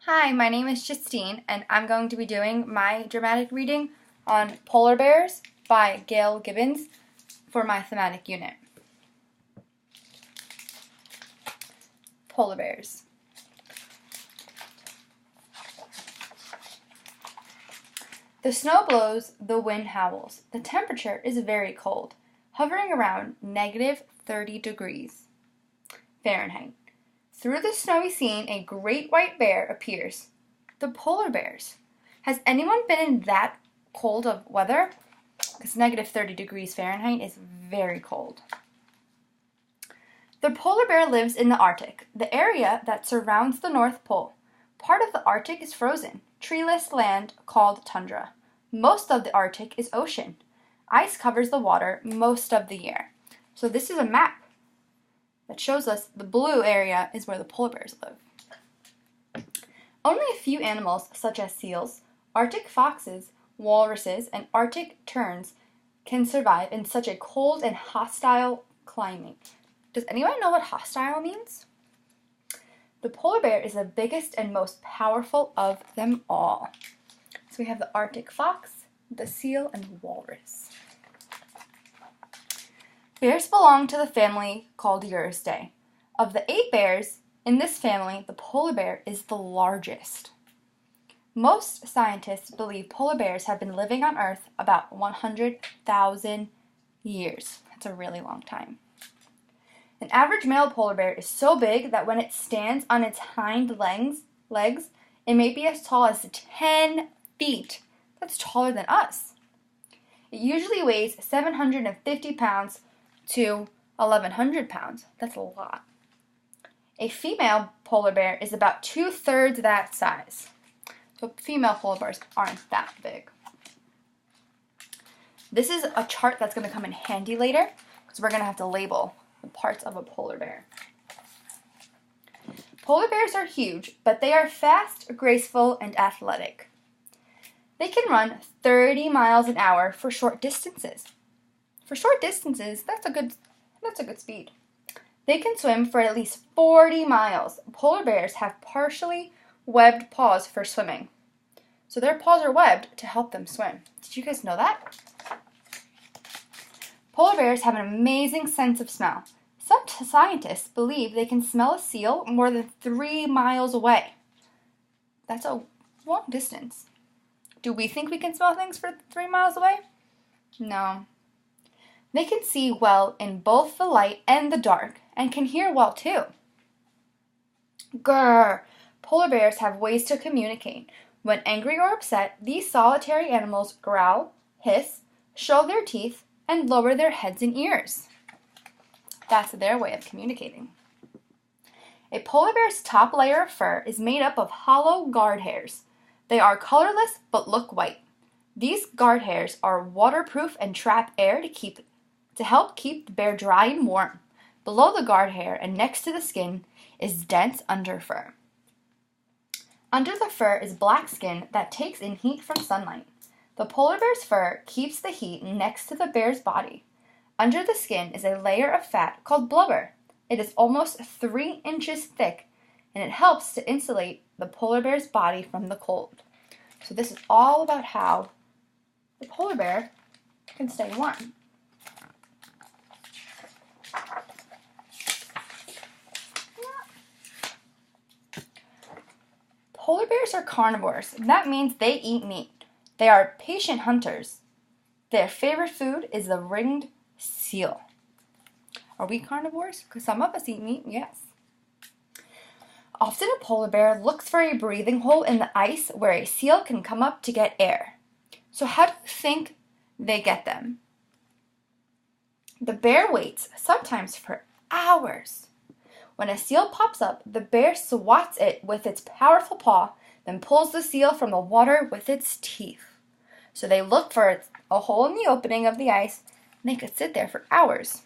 Hi, my name is Justine, and I'm going to be doing my dramatic reading on Polar Bears by Gail Gibbons for my thematic unit. Polar Bears. The snow blows, the wind howls. The temperature is very cold, hovering around -30 degrees Fahrenheit. Through the snowy scene, a great white bear appears. The polar bears. Has anyone been in that cold of weather? Because -30 degrees Fahrenheit is very cold. The polar bear lives in the Arctic, the area that surrounds the North Pole. Part of the Arctic is frozen, treeless land called tundra. Most of the Arctic is ocean. Ice covers the water most of the year. So this is a map that shows us the blue area is where the polar bears live. Only a few animals, such as seals, Arctic foxes, walruses, and Arctic terns, can survive in such a cold and hostile climate. Does anyone know what hostile means? The polar bear is the biggest and most powerful of them all. So we have the Arctic fox, the seal, and the walrus. Bears belong to the family called Euridae. Of the 8 bears in this family, the polar bear is the largest. Most scientists believe polar bears have been living on Earth about 100,000 years. That's a really long time. An average male polar bear is so big that when it stands on its hind legs, it may be as tall as 10 feet. That's taller than us. It usually weighs 750 pounds to 1,100 pounds. That's a lot. A female polar bear is about 2/3 that size. So female polar bears aren't that big. This is a chart that's going to come in handy later because we're going to have to label the parts of a polar bear. Polar bears are huge, but they are fast, graceful, and athletic. They can run 30 miles an hour for short distances. For short distances, that's a good speed. They can swim for at least 40 miles. Polar bears have partially webbed paws for swimming. So their paws are webbed to help them swim. Did you guys know that? Polar bears have an amazing sense of smell. Some scientists believe they can smell a seal more than 3 miles away. That's a long distance. Do we think we can smell things for 3 miles away? No. They can see well in both the light and the dark, and can hear well too. Grrr! Polar bears have ways to communicate. When angry or upset, these solitary animals growl, hiss, show their teeth, and lower their heads and ears. That's their way of communicating. A polar bear's top layer of fur is made up of hollow guard hairs. They are colorless but look white. These guard hairs are waterproof and trap air to help keep the bear dry and warm. Below the guard hair and next to the skin is dense underfur. Under the fur is black skin that takes in heat from sunlight. The polar bear's fur keeps the heat next to the bear's body. Under the skin is a layer of fat called blubber. It is almost 3 inches thick, and it helps to insulate the polar bear's body from the cold. So this is all about how the polar bear can stay warm. Polar bears are carnivores. That means they eat meat. They are patient hunters. Their favorite food is the ringed seal. Are we carnivores? Because some of us eat meat, yes. Often a polar bear looks for a breathing hole in the ice where a seal can come up to get air. So how do you think they get them? The bear waits, sometimes for hours. When a seal pops up, the bear swats it with its powerful paw, then pulls the seal from the water with its teeth. So they look for a hole in the opening of the ice, and they could sit there for hours.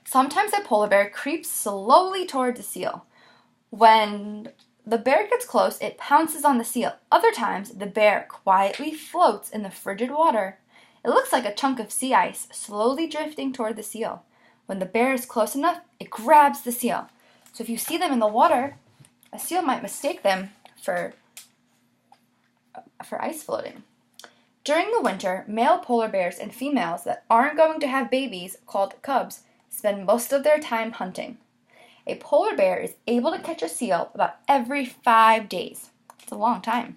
Sometimes a polar bear creeps slowly toward the seal. When the bear gets close, it pounces on the seal. Other times, the bear quietly floats in the frigid water. It looks like a chunk of sea ice slowly drifting toward the seal. When the bear is close enough, it grabs the seal. So if you see them in the water, A seal might mistake them for ice floating. During the winter, male polar bears and females that aren't going to have babies, called cubs, spend most of their time hunting. A polar bear is able to catch a seal about every 5 days. It's a long time.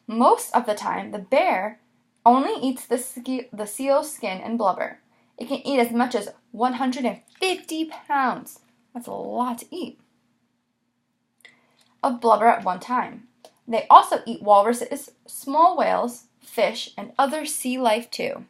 Most of the time, the bear only eats the seal's skin and blubber. It can eat as much as 150 pounds. That's a lot to eat of blubber at one time. They also eat walruses, small whales, fish, and other sea life too.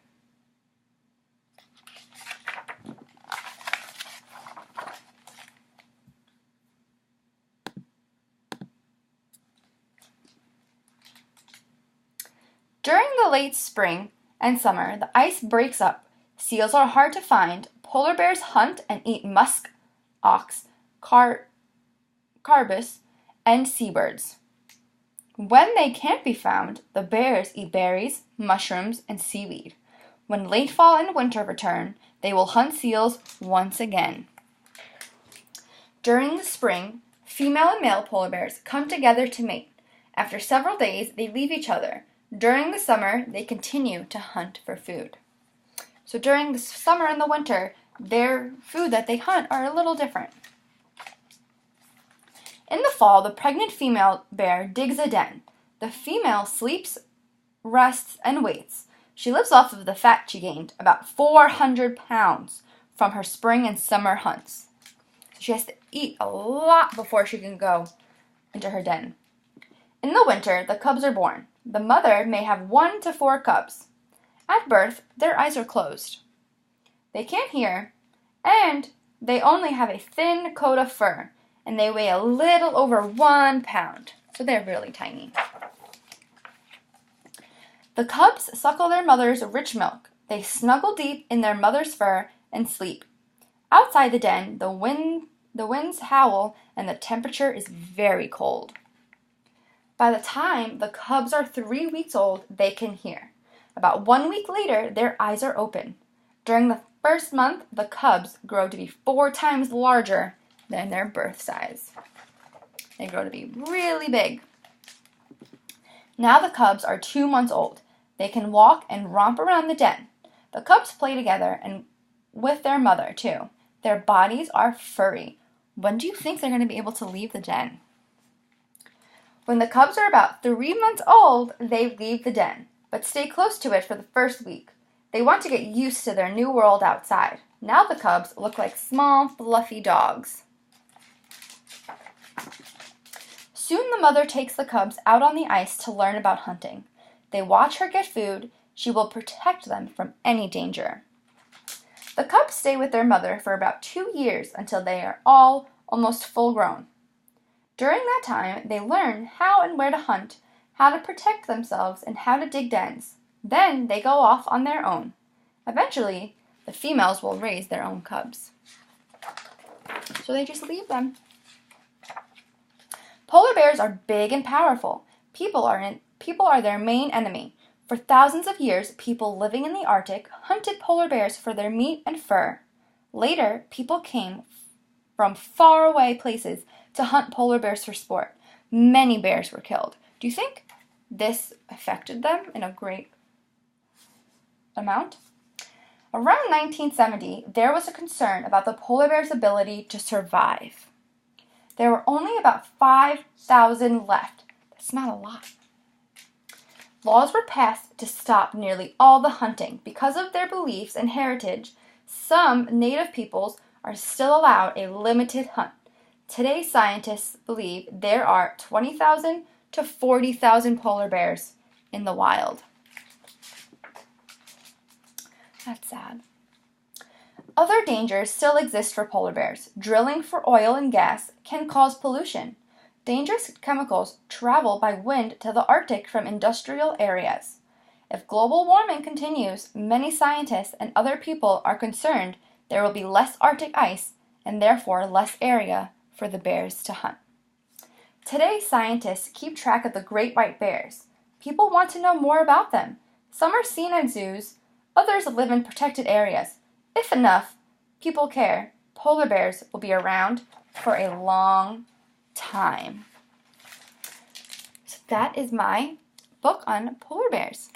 During the late spring and summer, the ice breaks up. Seals are hard to find. Polar bears hunt and eat musk ox, carbus, and seabirds. When they can't be found, the bears eat berries, mushrooms, and seaweed. When late fall and winter return, they will hunt seals once again. During the spring, female and male polar bears come together to mate. After several days, they leave each other. During the summer, they continue to hunt for food. So during the summer and the winter, their food that they hunt are a little different. In the fall, the pregnant female bear digs a den. The female sleeps, rests, and waits. She lives off of the fat she gained, about 400 pounds, from her spring and summer hunts. So she has to eat a lot before she can go into her den. In the winter, the cubs are born. The mother may have 1 to 4 cubs. At birth, their eyes are closed. They can't hear, and they only have a thin coat of fur, and they weigh a little over 1 pound, so they're really tiny. The cubs suckle their mother's rich milk. They snuggle deep in their mother's fur and sleep. Outside the den, the winds howl, and the temperature is very cold. By the time the cubs are 3 weeks old, they can hear. About 1 week later, their eyes are open. During the first month, the cubs grow to be 4 times larger than their birth size. They grow to be really big. Now the cubs are 2 months old. They can walk and romp around the den. The cubs play together and with their mother too. Their bodies are furry. When do you think they're going to be able to leave the den? When the cubs are about 3 months old, they leave the den, but stay close to it for the first week. They want to get used to their new world outside. Now the cubs look like small, fluffy dogs. Soon the mother takes the cubs out on the ice to learn about hunting. They watch her get food. She will protect them from any danger. The cubs stay with their mother for about 2 years until they are all almost full grown. During that time, they learn how and where to hunt, how to protect themselves, and how to dig dens. Then they go off on their own. Eventually, the females will raise their own cubs. So they just leave them. Polar bears are big and powerful. People are their main enemy. For thousands of years, people living in the Arctic hunted polar bears for their meat and fur. Later, people came from faraway places to hunt polar bears for sport. Many bears were killed. Do you think this affected them in a great amount? Around 1970, there was a concern about the polar bear's ability to survive. There were only about 5,000 left. That's not a lot. Laws were passed to stop nearly all the hunting. Because of their beliefs and heritage, some native peoples are still allowed a limited hunt. Today, scientists believe there are 20,000 to 40,000 polar bears in the wild. That's sad. Other dangers still exist for polar bears. Drilling for oil and gas can cause pollution. Dangerous chemicals travel by wind to the Arctic from industrial areas. If global warming continues, many scientists and other people are concerned there will be less Arctic ice and therefore less area for the bears to hunt. Today, scientists keep track of the great white bears. People want to know more about them. Some are seen in zoos, others live in protected areas. If enough people care, polar bears will be around for a long time. So that is my book on polar bears.